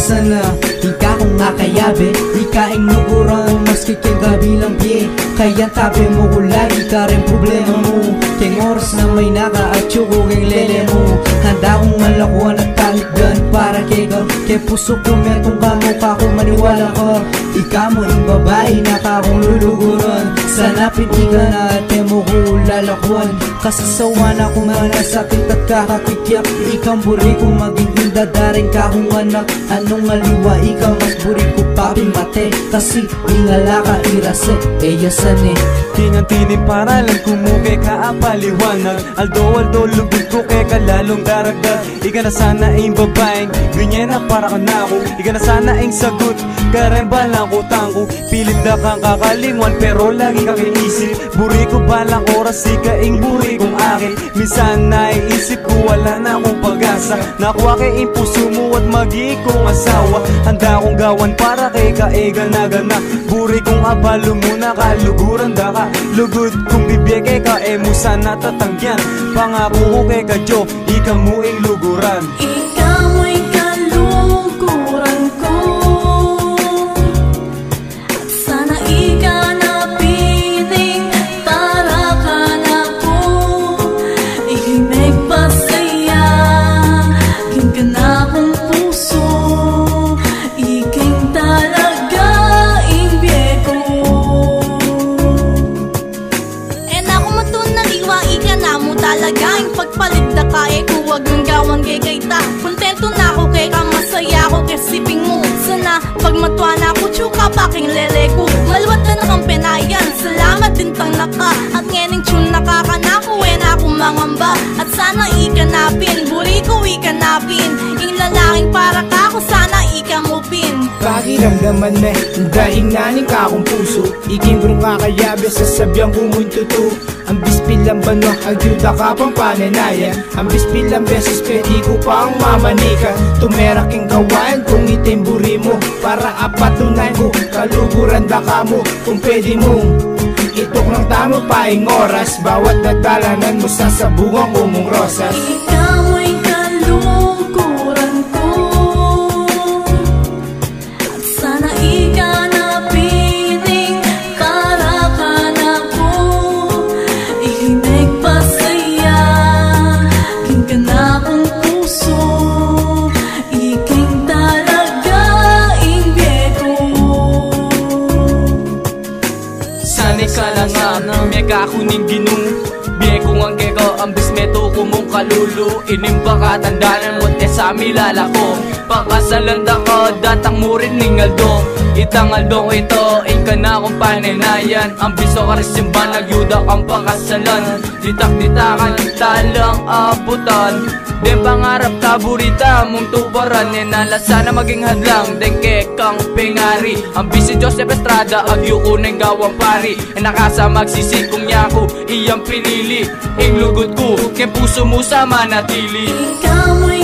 sana ika kong ngakayabe, ika ing nukurang maski keng kabilang pie. Kaya tabi mo ko lagi ka rin problema mo, keng oras na may naka at yuko keng lele mo. Handa kong malakuan at talikdan para kay ka, kay puso ko metong kamukha ko maniwala ka. Ika mo ing babae na kakong luluguran, sanapin ika na ate mo ko lalakuan. Kasasawa na kung manasakit at kakakikyak, ikang buri ko maging indadaring kakong anak. Anong aliwa ikaw mas buri ko papi mate, kasi ingala ka irase eyasane. Tinantinin para lang kumukay ka apaliwanag, aldo lubid ko kay kalalong daragdag. Ika na sana ing babaeng ganyan na para ka na ako, ika na sana ing sagot karemba lang ko tangko. Pilit na kang kakalingon pero lagi kang iisip, buri ko balang oras ika ing buri kong akin. Minsan naiisip ko wala na akong pag-asa, nakuha kay ing puso mo at magi kong asawa. Handa akong gawan para kay kaigal na gana, buri kong abalo muna kaluguran da ka. Lugod kung bibigay ka mo sana tatangyan, pangako ko kay kadyo ika mo ing luguran. Ikaw mo'y kaluguran ko, at sana ika na piling para ka na po. Ikimig pasaya king ka na kong puso, iking talaga ing biyeko. Talagang pagpalit na kaya ko, wag ng gawang gay ta. Kontento na ako kay ka, masaya ako kay siping mo. Sana pag matuwa na ako, tsuka paking lele ko. Malwat na nakang penayan, salamat din tang naka. At ngening tune nakakanako, na akong mangamba. At sana ikanapin, buri ko ikanapin. Ing lalaking para ka ako, sana ikamupin. Pakiramdaman me, dahing naning kakong puso, ikimbro nga kayabe, sasabyang kumuntuto. Ang bispilang banwa, agyuda ka pang pananayan. Ang bispilang beses pwede ko pang mamanikan. Tumeraking gawain kung itimburi mo, para apatunan ko kaluguran da ka mo. Kung pwede mong itok ng tamo paing oras, bawat nadalanan mo sa sabungang umong rosas. Ikaw mo'y kaluguran ko, at sana ika na piling para ka na po. Ikimig pasaya king ka na kong puso, iking talaga ing biyeko. Sanay ka lang nga, may kakuning ginung biyeko ang keko, ang bismeto ko mong kalulu. Inimba ka tandanan mo te sa milala ko, pakasalan da ko datang mo rin ning aldo. Itang aldo ito, ika na kong pananayan. Ang biso ka rin simba, nagyuda kang pakasalan. Ditak-ditakan, talang abutan, den pangarap taburita mong tubaran. Nenala sana maging hadlang, den kekang pengari. Ang bisi Joseph Estrada, agyo ko nang gawang pari. Nakasa magsisikong niya ko, iyang pinili. Ing lugod ko, kay puso mo sa manatili. Ikaw mo'y